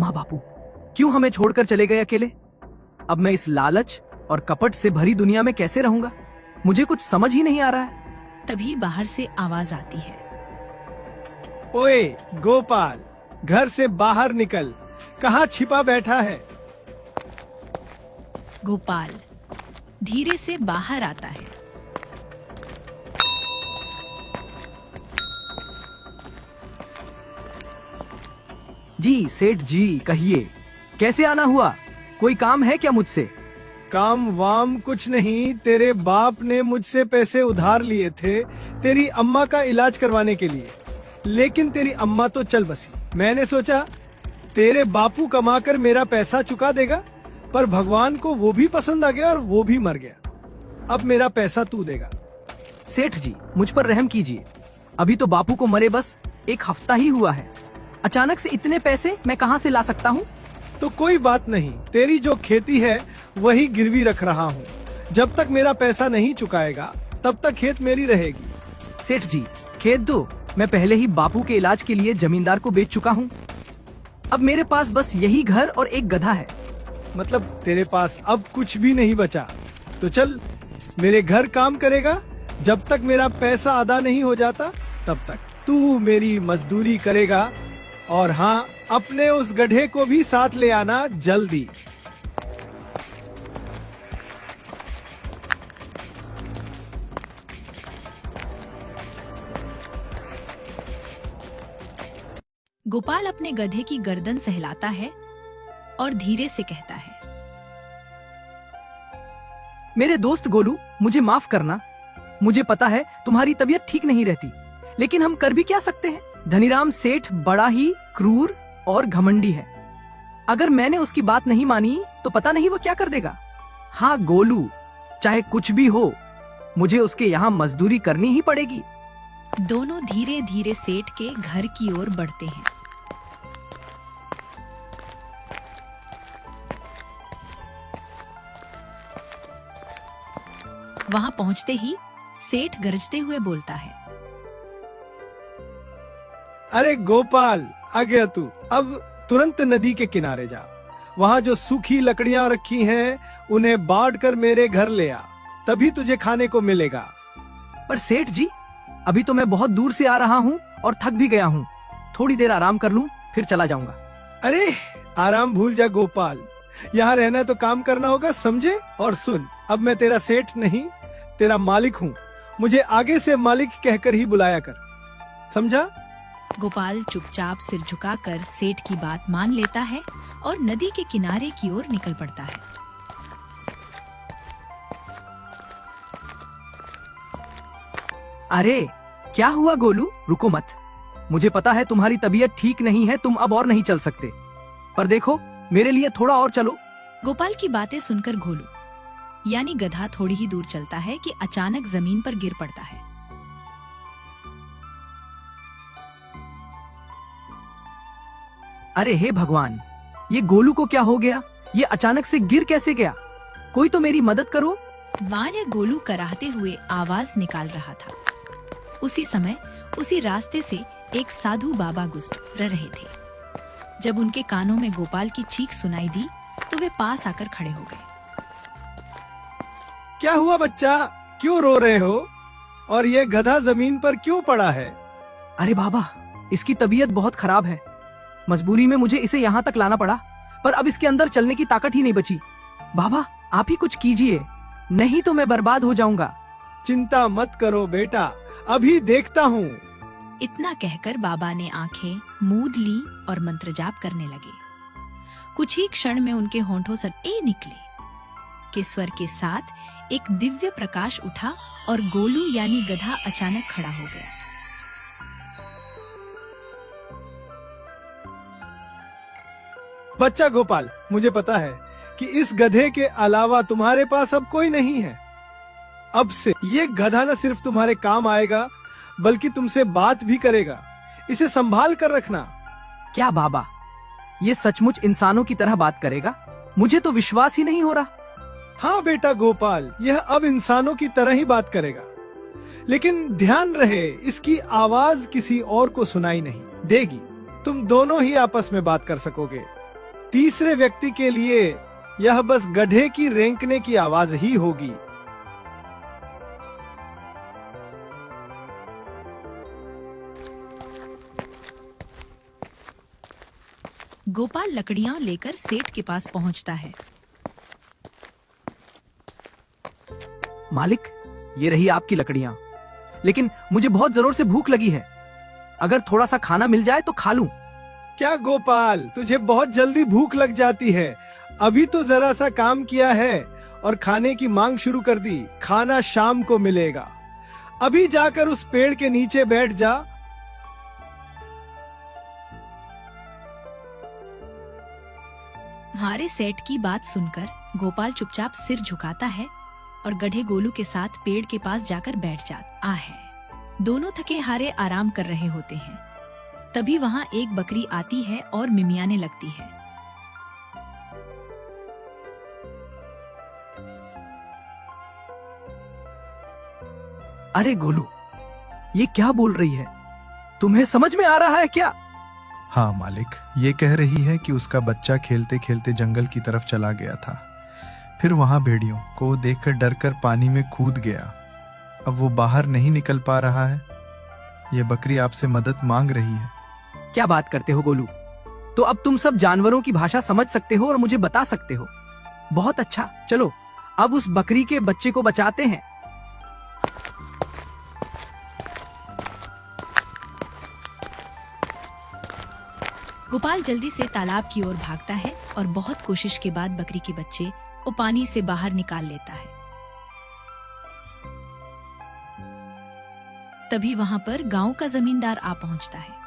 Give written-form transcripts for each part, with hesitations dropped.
माँ बापू क्यों हमें छोड़कर चले गए अकेले? अब मैं इस लालच और कपट से भरी दुनिया में कैसे रहूंगा? मुझे कुछ समझ ही नहीं आ रहा है। तभी बाहर से आवाज आती है। ओए गोपाल, घर से बाहर निकल, कहाँ छिपा बैठा है? गोपाल धीरे से बाहर आता है। जी सेठ जी, कहिए कैसे आना हुआ? कोई काम है क्या मुझसे? काम वाम कुछ नहीं, तेरे बाप ने मुझसे पैसे उधार लिए थे तेरी अम्मा का इलाज करवाने के लिए, लेकिन तेरी अम्मा तो चल बसी। मैंने सोचा तेरे बापू कमाकर मेरा पैसा चुका देगा, पर भगवान को वो भी पसंद आ गया और वो भी मर गया। अब मेरा पैसा तू देगा। सेठ जी मुझ पर रहम कीजिए, अभी तो बापू को मरे बस एक हफ्ता ही हुआ है। अचानक से इतने पैसे मैं कहाँ से ला सकता हूँ? तो कोई बात नहीं, तेरी जो खेती है वही गिरवी रख रहा हूँ। जब तक मेरा पैसा नहीं चुकाएगा तब तक खेत मेरी रहेगी। सेठ जी खेत दो, मैं पहले ही बापू के इलाज के लिए जमींदार को बेच चुका हूँ। अब मेरे पास बस यही घर और एक गधा है। मतलब तेरे पास अब कुछ भी नहीं बचा? तो चल मेरे घर काम करेगा, जब तक मेरा पैसा अदा नहीं हो जाता तब तक तू मेरी मजदूरी करेगा। और हाँ, अपने उस गधे को भी साथ ले आना जल्दी। गोपाल अपने गधे की गर्दन सहलाता है और धीरे से कहता है, मेरे दोस्त गोलू, मुझे माफ करना। मुझे पता है तुम्हारी तबीयत ठीक नहीं रहती, लेकिन हम कर भी क्या सकते हैं? धनीराम सेठ बड़ा ही क्रूर और घमंडी है। अगर मैंने उसकी बात नहीं मानी तो पता नहीं वो क्या कर देगा। हाँ गोलू, चाहे कुछ भी हो, मुझे उसके यहाँ मजदूरी करनी ही पड़ेगी। दोनों धीरे धीरे सेठ के घर की ओर बढ़ते हैं। वहां पहुंचते ही सेठ गरजते हुए बोलता है, अरे गोपाल, आ गया तू। अब तुरंत नदी के किनारे जा, वहाँ जो सूखी लकड़ियाँ रखी हैं उन्हें बांट कर मेरे घर ले आ, तभी तुझे खाने को मिलेगा। पर सेठ जी, अभी तो मैं बहुत दूर से आ रहा हूँ और थक भी गया हूँ। थोड़ी देर आराम कर लूँ फिर चला जाऊंगा। अरे आराम भूल जा गोपाल, यहाँ रहना तो काम करना होगा, समझे? और सुन, अब मैं तेरा सेठ नहीं, तेरा मालिक हूँ। मुझे आगे से मालिक कहकर ही बुलाया कर, समझा? गोपाल चुपचाप सिर झुकाकर सेठ की बात मान लेता है और नदी के किनारे की ओर निकल पड़ता है। अरे क्या हुआ गोलू? रुको मत, मुझे पता है तुम्हारी तबीयत ठीक नहीं है, तुम अब और नहीं चल सकते, पर देखो मेरे लिए थोड़ा और चलो। गोपाल की बातें सुनकर घोलू यानी गधा थोड़ी ही दूर चलता है कि अचानक जमीन पर गिर पड़ता है। अरे हे भगवान, ये गोलू को क्या हो गया? ये अचानक से गिर कैसे गया? कोई तो मेरी मदद करो। वाले गोलू कराहते हुए आवाज निकाल रहा था। उसी समय उसी रास्ते से एक साधु बाबा गुजर रहे थे। जब उनके कानों में गोपाल की चीख सुनाई दी तो वे पास आकर खड़े हो गए। क्या हुआ बच्चा, क्यों रो रहे हो? और ये गधा जमीन पर क्यों पड़ा है? अरे बाबा, इसकी तबीयत बहुत खराब है। मजबूरी में मुझे इसे यहाँ तक लाना पड़ा, पर अब इसके अंदर चलने की ताकत ही नहीं बची। बाबा आप ही कुछ कीजिए, नहीं तो मैं बर्बाद हो जाऊंगा। चिंता मत करो बेटा, अभी देखता हूँ। इतना कहकर बाबा ने आंखें मूंद ली और मंत्र जाप करने लगे। कुछ ही क्षण में उनके होंठों से ए निकले के स्वर के साथ एक दिव्य प्रकाश उठा और गोलू यानी गधा अचानक खड़ा हो गया। बच्चा गोपाल, मुझे पता है कि इस गधे के अलावा तुम्हारे पास अब कोई नहीं है। अब से ये गधा न सिर्फ तुम्हारे काम आएगा बल्कि तुमसे बात भी करेगा। इसे संभाल कर रखना। क्या बाबा, ये सचमुच इंसानों की तरह बात करेगा? मुझे तो विश्वास ही नहीं हो रहा। हाँ बेटा गोपाल, यह अब इंसानों की तरह ही बात करेगा, लेकिन ध्यान रहे इसकी आवाज किसी और को सुनाई नहीं देगी। तुम दोनों ही आपस में बात कर सकोगे। तीसरे व्यक्ति के लिए यह बस गधे की रेंकने की आवाज ही होगी। गोपाल लकड़ियां लेकर सेठ के पास पहुंचता है। मालिक, ये रही आपकी लकड़ियां, लेकिन मुझे बहुत जोर से भूख लगी है। अगर थोड़ा सा खाना मिल जाए तो खा लूं। क्या गोपाल, तुझे बहुत जल्दी भूख लग जाती है? अभी तो जरा सा काम किया है और खाने की मांग शुरू कर दी। खाना शाम को मिलेगा। अभी जाकर उस पेड़ के नीचे बैठ जा। हारे सेठ की बात सुनकर गोपाल चुपचाप सिर झुकाता है और गधे गोलू के साथ पेड़ के पास जाकर बैठ जाता है। दोनों थके हारे आराम कर रहे होते हैं। तभी वहां एक बकरी आती है और मिमियाने लगती है। अरे गोलू, ये क्या बोल रही है? तुम्हें समझ में आ रहा है क्या? हाँ मालिक, ये कह रही है कि उसका बच्चा खेलते खेलते जंगल की तरफ चला गया था। फिर वहां भेड़ियों को देखकर डरकर पानी में कूद गया। अब वो बाहर नहीं निकल पा रहा है। ये बकरी आपसे मदद मांग रही है। क्या बात करते हो गोलू? तो अब तुम सब जानवरों की भाषा समझ सकते हो और मुझे बता सकते हो। बहुत अच्छा, चलो अब उस बकरी के बच्चे को बचाते हैं। गोपाल जल्दी से तालाब की ओर भागता है और बहुत कोशिश के बाद बकरी के बच्चे वो पानी से बाहर निकाल लेता है। तभी वहां पर गांव का जमींदार आ पहुंचता है।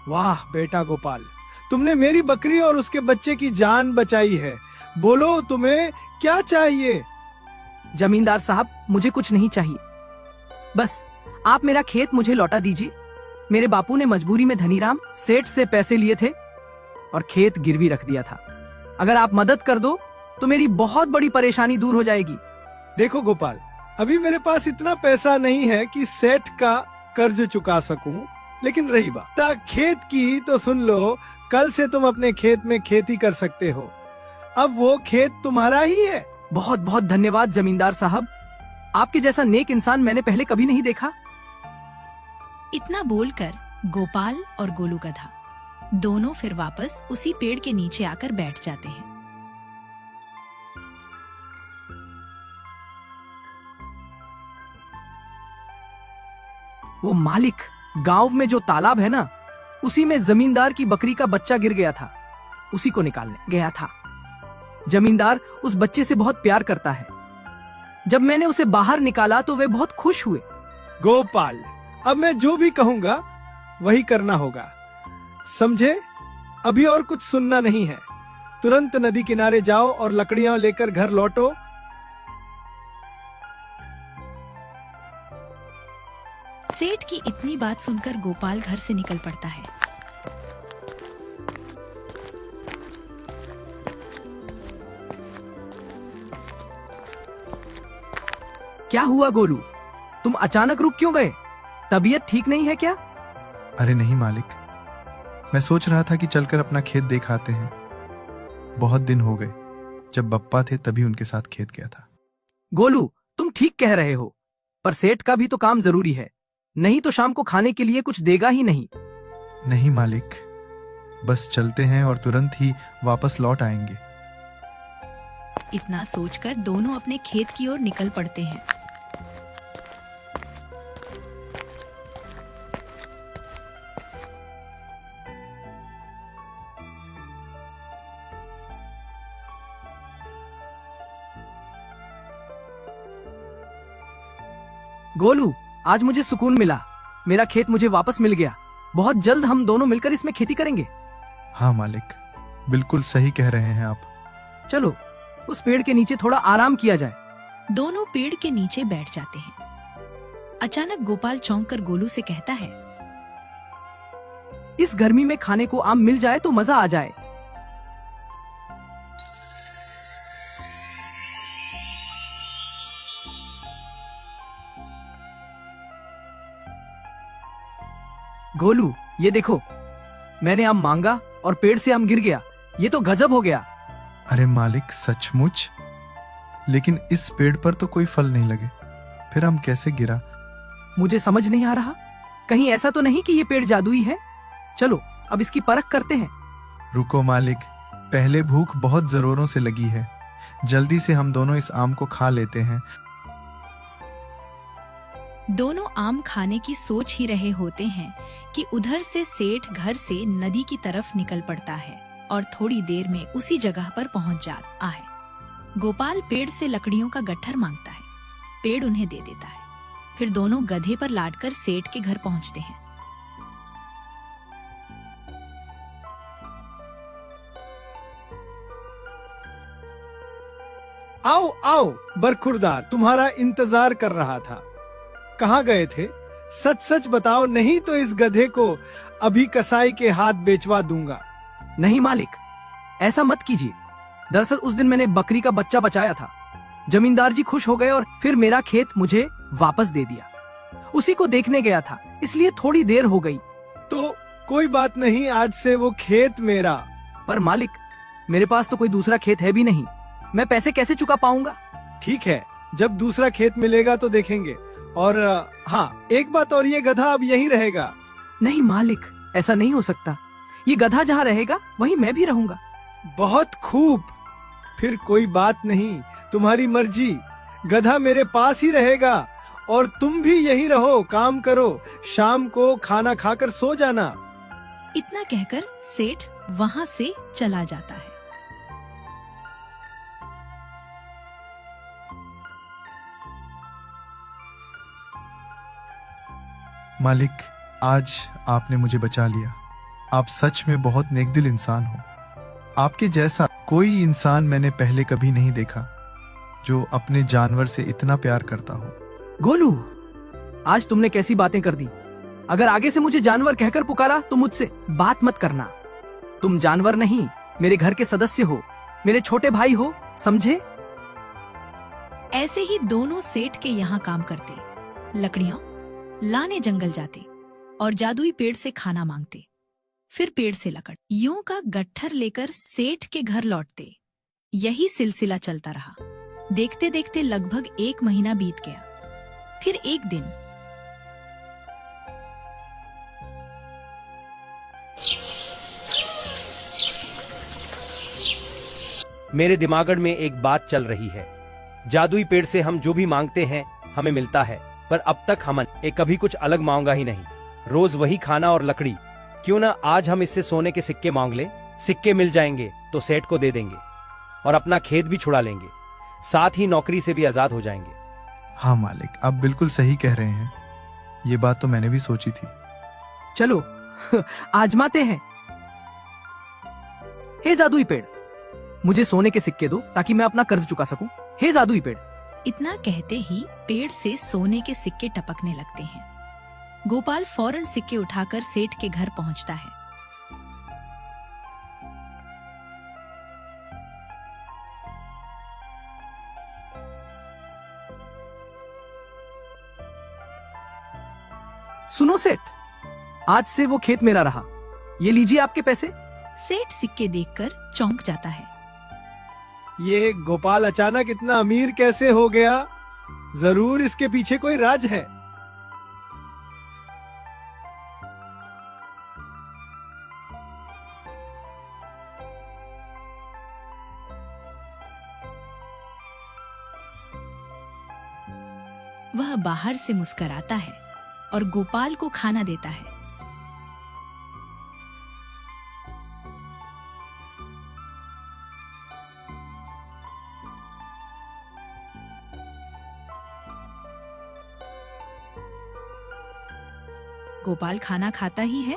वाह बेटा गोपाल, तुमने मेरी बकरी और उसके बच्चे की जान बचाई है। बोलो तुम्हें क्या चाहिए? जमींदार साहब, मुझे कुछ नहीं चाहिए। बस आप मेरा खेत मुझे लौटा दीजिए। मेरे बापू ने मजबूरी में धनीराम सेठ से पैसे लिए थे और खेत गिरवी रख दिया था। अगर आप मदद कर दो तो मेरी बहुत बड़ी परेशानी दूर हो जाएगी। देखो गोपाल, अभी मेरे पास इतना पैसा नहीं है कि सेठ का कर्ज चुका सकूं, लेकिन रही बात खेत की तो सुन लो। कल से तुम अपने खेत में खेती कर सकते हो। अब वो खेत तुम्हारा ही है। बहुत बहुत धन्यवाद जमींदार साहब। आपके जैसा नेक इंसान मैंने पहले कभी नहीं देखा। इतना बोलकर गोपाल और गोलू गधा दोनों फिर वापस उसी पेड़ के नीचे आकर बैठ जाते हैं। वो मालिक, गांव में जो तालाब है ना, उसी में जमींदार की बकरी का बच्चा गिर गया था। उसी को निकालने गया था। जमींदार उस बच्चे से बहुत प्यार करता है। जब मैंने उसे बाहर निकाला तो वे बहुत खुश हुए। गोपाल, अब मैं जो भी कहूंगा वही करना होगा, समझे? अभी और कुछ सुनना नहीं है। तुरंत नदी किनारे जाओ और लकड़ियां लेकर घर लौटो। सेठ की इतनी बात सुनकर गोपाल घर से निकल पड़ता है। क्या हुआ गोलू? तुम अचानक रुक क्यों गए? तबीयत ठीक नहीं है क्या? अरे नहीं मालिक, मैं सोच रहा था कि चलकर अपना खेत देख आते हैं। बहुत दिन हो गए, जब बप्पा थे तभी उनके साथ खेत गया था। गोलू, तुम ठीक कह रहे हो, पर सेठ का भी तो काम जरूरी है। नहीं तो शाम को खाने के लिए कुछ देगा ही नहीं। नहीं मालिक, बस चलते हैं और तुरंत ही वापस लौट आएंगे। इतना सोचकर दोनों अपने खेत की ओर निकल पड़ते हैं। गोलू, आज मुझे सुकून मिला। मेरा खेत मुझे वापस मिल गया। बहुत जल्द हम दोनों मिलकर इसमें खेती करेंगे। हाँ मालिक, बिल्कुल सही कह रहे हैं आप। चलो उस पेड़ के नीचे थोड़ा आराम किया जाए। दोनों पेड़ के नीचे बैठ जाते हैं। अचानक गोपाल चौंक कर गोलू से कहता है, इस गर्मी में खाने को आम मिल जाए तो मजा आ जाए। गोलू, ये देखो, मैंने आम मांगा और पेड़ से आम गिर गया। ये तो गजब हो गया। अरे मालिक, सचमुच? लेकिन इस पेड़ पर तो कोई फल नहीं लगे, फिर आम कैसे गिरा? मुझे समझ नहीं आ रहा। कहीं ऐसा तो नहीं कि ये पेड़ जादुई है? चलो अब इसकी परख करते हैं। रुको मालिक, पहले भूख बहुत जरूरों से लगी है। जल्दी से हम दोनों इस आम को खा लेते हैं। दोनों आम खाने की सोच ही रहे होते हैं कि उधर से सेठ घर से नदी की तरफ निकल पड़ता है और थोड़ी देर में उसी जगह पर पहुंच जाता है। गोपाल पेड़ से लकड़ियों का गट्ठर मांगता है। पेड़ उन्हें दे देता है। फिर दोनों गधे पर लादकर सेठ के घर पहुंचते हैं। आओ आओ बरखुरदार, तुम्हारा इंतजार कर रहा था। कहाँ गए थे? सच सच बताओ, नहीं तो इस गधे को अभी कसाई के हाथ बेचवा दूंगा। नहीं मालिक, ऐसा मत कीजिए। दरअसल उस दिन मैंने बकरी का बच्चा बचाया था। जमींदार जी खुश हो गए और फिर मेरा खेत मुझे वापस दे दिया। उसी को देखने गया था, इसलिए थोड़ी देर हो गई। तो कोई बात नहीं, आज से वो खेत मेरा। पर मालिक, मेरे पास तो कोई दूसरा खेत है भी नहीं। मैं पैसे कैसे चुका पाऊंगा? ठीक है, जब दूसरा खेत मिलेगा तो देखेंगे। और हाँ, एक बात और, ये गधा अब यहीं रहेगा। नहीं मालिक, ऐसा नहीं हो सकता। ये गधा जहाँ रहेगा वहीं मैं भी रहूंगा। बहुत खूब, फिर कोई बात नहीं, तुम्हारी मर्जी। गधा मेरे पास ही रहेगा और तुम भी यहीं रहो, काम करो। शाम को खाना खाकर सो जाना। इतना कहकर सेठ वहां से चला जाता है। मालिक, आज आपने मुझे बचा लिया। आप सच में बहुत नेकदिल इंसान हो। आपके जैसा कोई इंसान मैंने पहले कभी नहीं देखा जो अपने जानवर से इतना प्यार करता हो। गोलू, आज तुमने कैसी बातें कर दी। अगर आगे से मुझे जानवर कहकर पुकारा तो मुझसे बात मत करना। तुम जानवर नहीं, मेरे घर के सदस्य हो, मेरे छोटे भाई हो, समझे? ऐसे ही दोनों सेठ के यहाँ काम करते, लकड़ियां लाने जंगल जाते और जादुई पेड़ से खाना मांगते। फिर पेड़ से लकड़ यूं का गट्ठर लेकर सेठ के घर लौटते। यही सिलसिला चलता रहा। देखते देखते लगभग 1 महीना बीत गया। फिर एक दिन मेरे दिमाग में एक बात चल रही है। जादुई पेड़ से हम जो भी मांगते हैं हमें मिलता है, पर अब तक हमन कभी कुछ अलग मांगा ही नहीं। रोज वही खाना और लकड़ी। क्यों ना आज हम इससे सोने के सिक्के मांग ले। सिक्के मिल जाएंगे तो सेठ को दे देंगे और अपना खेत भी छुड़ा लेंगे, साथ ही नौकरी से भी आजाद हो जाएंगे। हाँ मालिक, आप बिल्कुल सही कह रहे हैं। ये बात तो मैंने भी सोची थी। चलो आजमाते हैं। हे जादुई पेड़, मुझे सोने के सिक्के दो ताकि मैं अपना कर्ज चुका सकूं। हे जादुई पेड़। इतना कहते ही पेड़ से सोने के सिक्के टपकने लगते हैं। गोपाल फौरन सिक्के उठाकर सेठ के घर पहुंचता है। सुनो सेठ, आज से वो खेत मेरा रहा। ये लीजिए आपके पैसे। सेठ सिक्के देखकर चौंक जाता है। ये गोपाल अचानक इतना अमीर कैसे हो गया? जरूर इसके पीछे कोई राज है। वह बाहर से मुस्कुराता है और गोपाल को खाना देता है। गोपाल खाना खाता ही है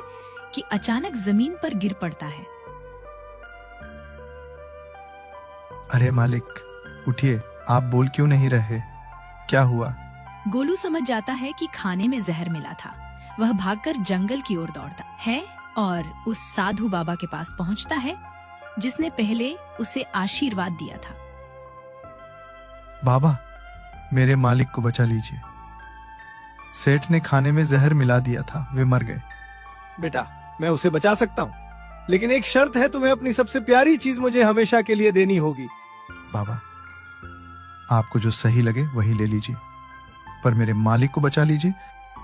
कि अचानक जमीन पर गिर पड़ता है। अरे मालिक, उठिए, आप बोल क्यों नहीं रहे? क्या हुआ? गोलू समझ जाता है कि खाने में जहर मिला था। वह भागकर जंगल की ओर दौड़ता है और उस साधु बाबा के पास पहुंचता है जिसने पहले उसे आशीर्वाद दिया था। बाबा, मेरे मालिक को बचा लीजिए। सेठ ने खाने में जहर मिला दिया था, वे मर गए। बेटा, मैं उसे बचा सकता हूँ। लेकिन एक शर्त है, तुम्हें अपनी सबसे प्यारी चीज मुझे हमेशा के लिए देनी होगी। बाबा, आपको जो सही लगे वही ले लीजिए, पर मेरे मालिक को बचा लीजिए।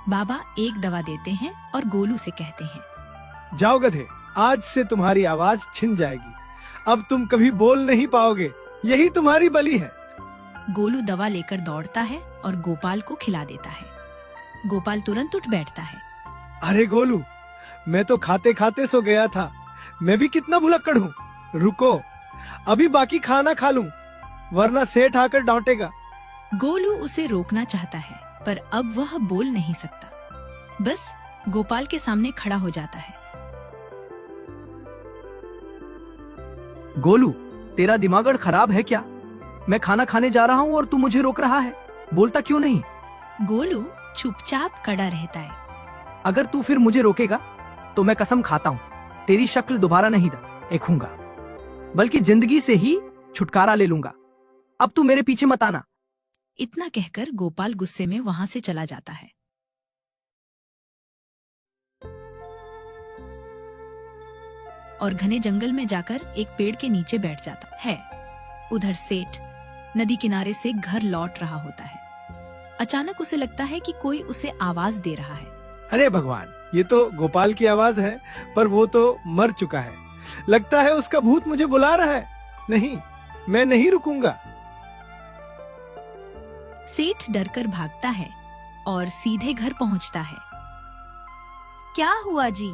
बाबा एक दवा देते हैं और गोलू से कहते हैं, जाओ गधे, आज से तुम्हारी आवाज छिन जाएगी। अब तुम कभी बोल नहीं पाओगे, यही तुम्हारी बलि है। गोलू दवा लेकर दौड़ता है और गोपाल को खिला देता है। गोपाल तुरंत उठ बैठता है। अरे गोलू, मैं तो खाते खाते सो गया था। मैं भी कितना भुलक्कड़ हूँ। रुको, अभी बाकी खाना खा लूं, वरना सेठ आकर डांटेगा। गोलू उसे रोकना चाहता है, पर अब वह बोल नहीं सकता। बस गोपाल के सामने खड़ा हो जाता है। गोलू, तेरा दिमाग खराब है क्या? मैं खाना खाने जा रहा हूँ और तू मुझे रोक रहा है। बोलता क्यों नहीं? गोलू चुपचाप खड़ा रहता है। अगर तू फिर मुझे रोकेगा तो मैं कसम खाता हूँ तेरी शक्ल दोबारा नहीं देखूंगा, बल्कि जिंदगी से ही छुटकारा ले लूंगा। अब तू मेरे पीछे मत आना। इतना कहकर गोपाल गुस्से में वहां से चला जाता है। और घने जंगल में जाकर एक पेड़ के नीचे बैठ जाता है। उधर सेठ नदी किनारे से घर लौट रहा होता है। अचानक उसे लगता है कि कोई उसे आवाज दे रहा है। अरे भगवान, ये तो गोपाल की आवाज है, पर वो तो मर चुका है। लगता है उसका भूत मुझे बुला रहा है। नहीं, मैं नहीं रुकूंगा। सेठ डरकर भागता है और सीधे घर पहुंचता है। क्या हुआ जी?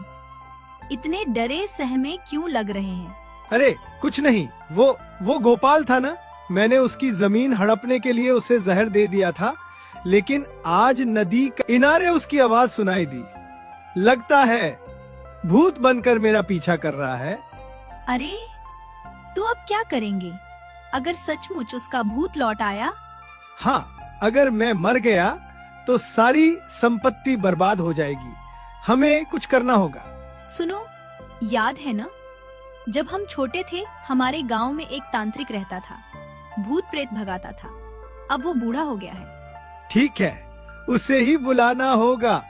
इतने डरे सहमे क्यों लग रहे हैं? अरे कुछ नहीं, वो गोपाल था ना। मैंने उसकी जमीन हड़पने के लिए उसे जहर दे दिया था, लेकिन आज नदी के किनारे उसकी आवाज सुनाई दी। लगता है भूत बनकर मेरा पीछा कर रहा है। अरे, तो अब क्या करेंगे अगर सचमुच उसका भूत लौट आया? हाँ, अगर मैं मर गया तो सारी संपत्ति बर्बाद हो जाएगी। हमें कुछ करना होगा। सुनो, याद है ना, जब हम छोटे थे हमारे गांव में एक तांत्रिक रहता था, भूत प्रेत भगाता था। अब वो बूढ़ा हो गया है। ठीक है, उसे ही बुलाना होगा।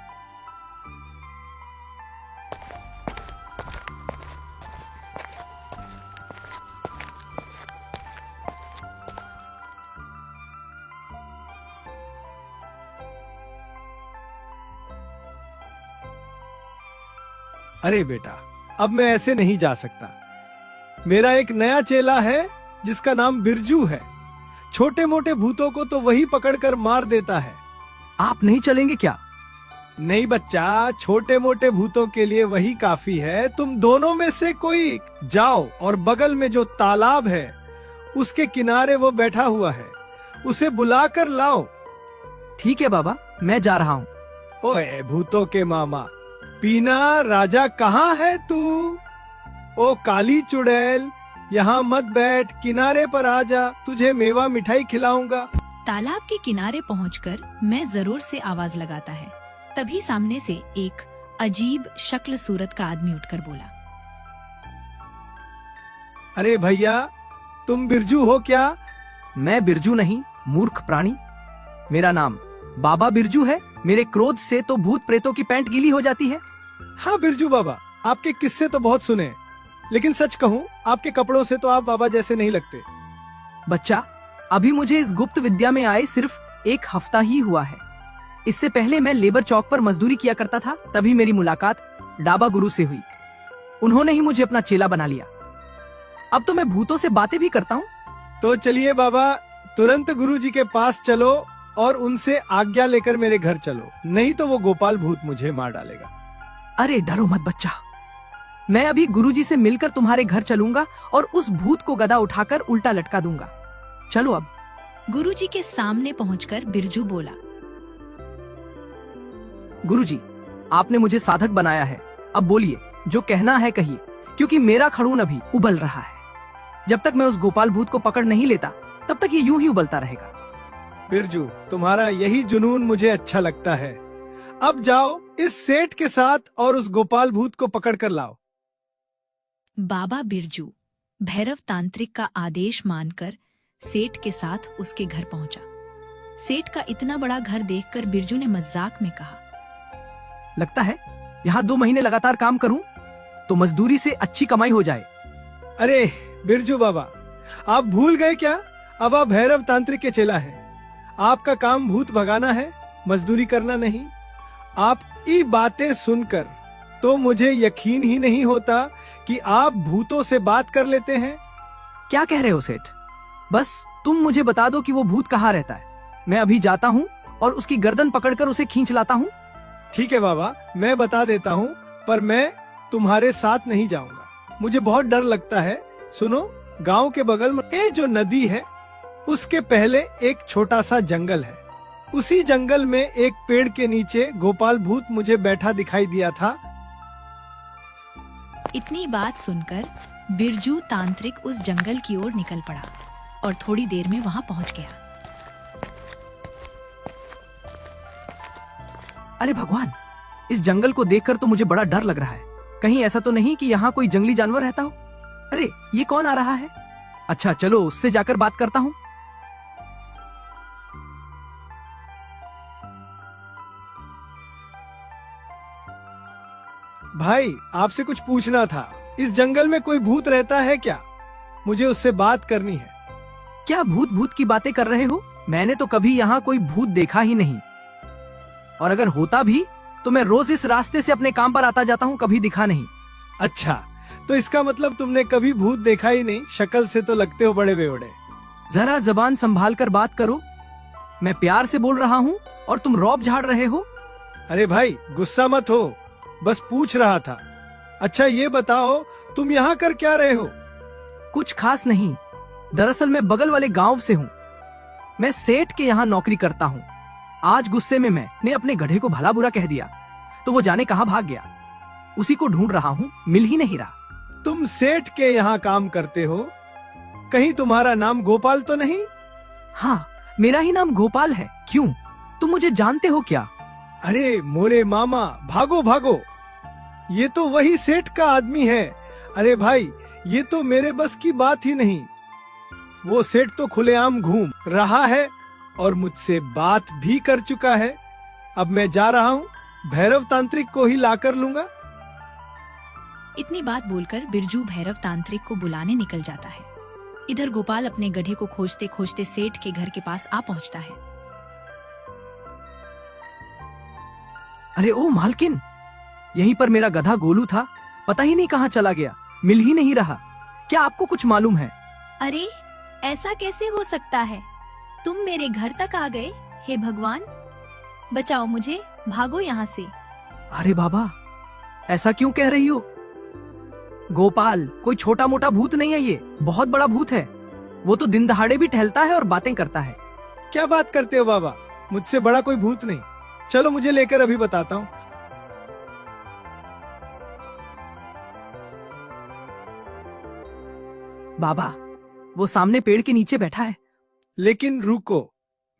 अरे बेटा, अब मैं ऐसे नहीं जा सकता। मेरा एक नया चेला है जिसका नाम बिरजू है। छोटे मोटे भूतों को तो वही पकड़कर मार देता है। आप नहीं चलेंगे क्या? नहीं बच्चा, छोटे मोटे भूतों के लिए वही काफी है। तुम दोनों में से कोई जाओ और बगल में जो तालाब है उसके किनारे वो बैठा हुआ है, उसे बुलाकर लाओ। ठीक है बाबा, मैं जा रहा हूँ। ओए भूतों के मामा, पीना राजा कहाँ है तू? ओ काली चुड़ैल, यहाँ मत बैठ, किनारे पर आ जा, तुझे मेवा मिठाई खिलाऊंगा। तालाब के किनारे पहुंचकर मैं जरूर से आवाज लगाता है। तभी सामने से एक अजीब शक्ल सूरत का आदमी उठकर बोला, अरे भैया, तुम बिरजू हो क्या? मैं बिरजू नहीं, मूर्ख प्राणी। मेरा नाम बाबा बिरजू है। मेरे क्रोध से तो भूत प्रेतों की पैंट गीली हो जाती है। हाँ बिरजू बाबा, आपके किस्से तो बहुत सुने, लेकिन सच कहूँ आपके कपड़ों से तो आप बाबा जैसे नहीं लगते। बच्चा, अभी मुझे इस गुप्त विद्या में आए सिर्फ 1 हफ्ता ही हुआ है। इससे पहले मैं लेबर चौक पर मजदूरी किया करता था। तभी मेरी मुलाकात डाबा गुरु से हुई। उन्होंने ही मुझे अपना चेला बना लिया। अब तो मैं भूतों से बातें भी करता हूँ। तो चलिए बाबा, तुरंत गुरु जी के पास चलो और उनसे आज्ञा लेकर मेरे घर चलो, नहीं तो वो गोपाल भूत मुझे मार डालेगा। अरे डरो मत बच्चा, मैं अभी गुरुजी से मिलकर तुम्हारे घर चलूंगा और उस भूत को गदा उठाकर उल्टा लटका दूंगा। चलो अब। गुरुजी के सामने पहुंचकर बिरजू बोला, गुरुजी, आपने मुझे साधक बनाया है। अब बोलिए, जो कहना है कहिए, क्योंकि मेरा खड़ून अभी उबल रहा है। जब तक मैं उस गोपाल भूत को पकड़ नहीं लेता, तब तक ये यूं ही उबलता रहेगा। बिरजू, तुम्हारा यही जुनून मुझे अच्छा लगता है। अब जाओ इस सेठ के साथ और उस गोपाल भूत को पकड़ कर लाओ। बाबा बिरजू भैरव तांत्रिक का आदेश मानकर सेठ के साथ उसके घर पहुंचा। सेठ का इतना बड़ा घर देखकर बिरजू ने मजाक में कहा, लगता है यहाँ 2 महीने लगातार काम करूं तो मजदूरी से अच्छी कमाई हो जाए। अरे बिरजू बाबा, आप भूल गए क्या? अब आप भैरव तांत्रिक के चेला हैं। आपका काम भूत भगाना है, मजदूरी करना नहीं। आप ये बातें सुनकर तो मुझे यकीन ही नहीं होता कि आप भूतों से बात कर लेते हैं। क्या कह रहे हो सेठ? बस तुम मुझे बता दो कि वो भूत कहाँ रहता है। मैं अभी जाता हूँ और उसकी गर्दन पकड़कर उसे खींच लाता हूँ। ठीक है बाबा, मैं बता देता हूँ, पर मैं तुम्हारे साथ नहीं जाऊंगा। मुझे बहुत डर लगता है। सुनो, गांव के बगल में ये जो नदी है, उसके पहले एक छोटा सा जंगल है। उसी जंगल में एक पेड़ के नीचे गोपाल भूत मुझे बैठा दिखाई दिया था। इतनी बात सुनकर बिरजू तांत्रिक उस जंगल की ओर निकल पड़ा और थोड़ी देर में वहां पहुंच गया। अरे भगवान, इस जंगल को देखकर तो मुझे बड़ा डर लग रहा है। कहीं ऐसा तो नहीं कि यहाँ कोई जंगली जानवर रहता हो? अरे ये कौन आ रहा है? अच्छा चलो उससे जाकर बात करता हूँ। भाई, आपसे कुछ पूछना था। इस जंगल में कोई भूत रहता है क्या? मुझे उससे बात करनी है। क्या भूत भूत की बातें कर रहे हो? मैंने तो कभी यहाँ कोई भूत देखा ही नहीं, और अगर होता भी तो मैं रोज इस रास्ते से अपने काम पर आता जाता हूँ, कभी दिखा नहीं। अच्छा, तो इसका मतलब तुमने कभी भूत देखा ही नहीं। शक्ल से तो लगते हो बड़े बेवड़े। जरा जबान संभाल कर बात करो। मैं प्यार से बोल रहा हूँ और तुम रौब झाड़ रहे हो। अरे भाई, गुस्सा मत हो, बस पूछ रहा था। अच्छा ये बताओ, तुम यहाँ कर क्या रहे हो? कुछ खास नहीं, दरअसल मैं बगल वाले गांव से हूँ। मैं सेठ के यहाँ नौकरी करता हूँ। आज गुस्से में मैंने अपने गधे को भला बुरा कह दिया, तो वो जाने कहाँ भाग गया। उसी को ढूंढ रहा हूँ, मिल ही नहीं रहा। तुम सेठ के यहाँ काम करते हो? कहीं तुम्हारा नाम गोपाल तो नहीं? हाँ, मेरा ही नाम गोपाल है। क्यों, तुम मुझे जानते हो क्या? अरे मोरे मामा, भागो भागो, ये तो वही सेठ का आदमी है। अरे भाई, ये तो मेरे बस की बात ही नहीं। वो सेठ तो खुलेआम घूम रहा है और मुझसे बात भी कर चुका है। अब मैं जा रहा हूँ, भैरव तांत्रिक को ही लाकर लूंगा। इतनी बात बोलकर बिरजू भैरव तांत्रिक को बुलाने निकल जाता है। इधर गोपाल अपने गधे को खोजते खोजते सेठ के घर के पास आ पहुंचता है। अरे ओ मालकिन, यहीं पर मेरा गधा गोलू था, पता ही नहीं कहाँ चला गया, मिल ही नहीं रहा। क्या आपको कुछ मालूम है? अरे ऐसा कैसे हो सकता है? तुम मेरे घर तक आ गए। हे भगवान, बचाओ मुझे, भागो यहाँ से। अरे बाबा, ऐसा क्यों कह रही हो? गोपाल कोई छोटा मोटा भूत नहीं है, ये बहुत बड़ा भूत है। वो तो दिन दहाड़े भी टहलता है और बातें करता है। क्या बात करते हो बाबा? मुझसे बड़ा कोई भूत नहीं। चलो मुझे लेकर अभी बताता हूँ। बाबा, वो सामने पेड़ के नीचे बैठा है। लेकिन रुको,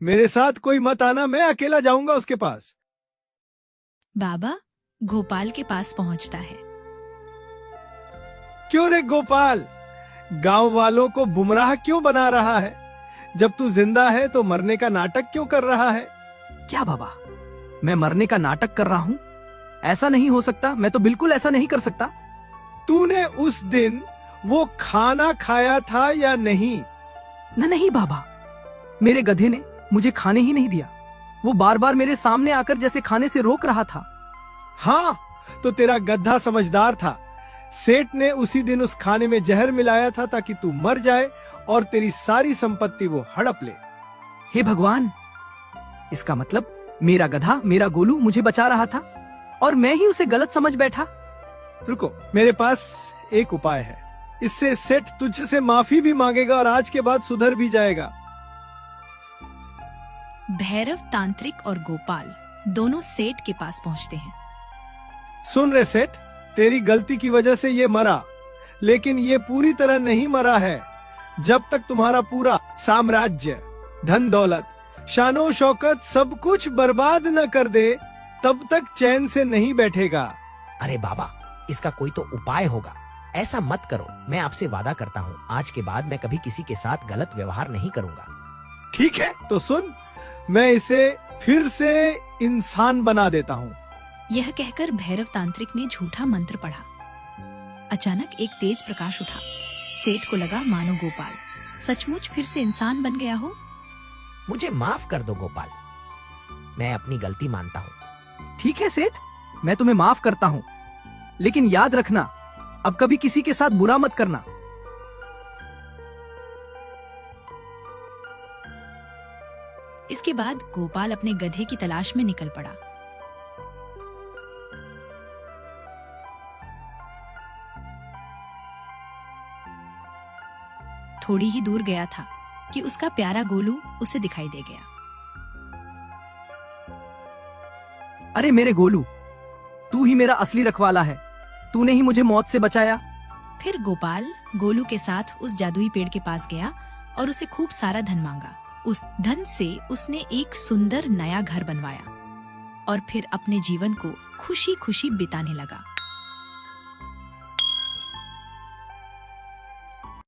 मेरे साथ कोई मत आना, मैं अकेला जाऊंगा उसके पास। बाबा गोपाल के पास पहुंचता है। क्यों रे गोपाल, गांव वालों को गुमराह क्यों बना रहा है? जब तू जिंदा है तो मरने का नाटक क्यों कर रहा है? क्या बाबा, मैं मरने का नाटक कर रहा हूँ? ऐसा नहीं हो सकता, मैं तो बिल्कुल ऐसा नहीं कर सकता। तूने उस दिन वो खाना खाया था या नहीं? नहीं बाबा, मेरे गधे ने मुझे खाने ही नहीं दिया। वो बार बार मेरे सामने आकर जैसे खाने से रोक रहा था। हाँ, तो तेरा गधा समझदार था। सेठ ने उसी दिन उस खाने में जहर मिलाया था ताकि तू मर जाए और तेरी सारी संपत्ति वो हड़प ले। हे भगवान, इसका मतलब मेरा गधा, मेरा गोलू मुझे बचा रहा था और मैं ही उसे गलत समझ बैठा। रुको, मेरे पास एक उपाय है। इससे सेठ तुझसे माफी भी मांगेगा और आज के बाद सुधर भी जाएगा। भैरव तांत्रिक और गोपाल दोनों सेठ के पास पहुंचते हैं। सुन रे सेठ, तेरी गलती की वजह से ये मरा, लेकिन ये पूरी तरह नहीं मरा है। जब तक तुम्हारा पूरा साम्राज्य, धन दौलत, शानो शौकत सब कुछ बर्बाद न कर दे, तब तक चैन से नहीं बैठेगा। अरे बाबा, इसका कोई तो उपाय होगा। ऐसा मत करो, मैं आपसे वादा करता हूँ, आज के बाद मैं कभी किसी के साथ गलत व्यवहार नहीं करूँगा। ठीक है, तो सुन, मैं इसे फिर से इंसान बना देता हूँ। यह कहकर भैरव तांत्रिक ने झूठा मंत्र पढ़ा। अचानक एक तेज प्रकाश उठा। सेठ को लगा मानो गोपाल सचमुच फिर से इंसान बन गया हो। मुझे माफ कर दो गोपाल, मैं अपनी गलती मानता हूँ। ठीक है सेठ, मैं तुम्हें माफ करता हूँ, लेकिन याद रखना अब कभी किसी के साथ बुरा मत करना। इसके बाद गोपाल अपने गधे की तलाश में निकल पड़ा। थोड़ी ही दूर गया था कि उसका प्यारा गोलू उसे दिखाई दे गया। अरे मेरे गोलू, तू ही मेरा असली रखवाला है, तूने ही मुझे मौत से बचाया। फिर गोपाल गोलू के साथ उस जादुई पेड़ के पास गया और उसे खूब सारा धन मांगा। उस धन से उसने एक सुंदर नया घर बनवाया और फिर अपने जीवन को खुशी खुशी बिताने लगा।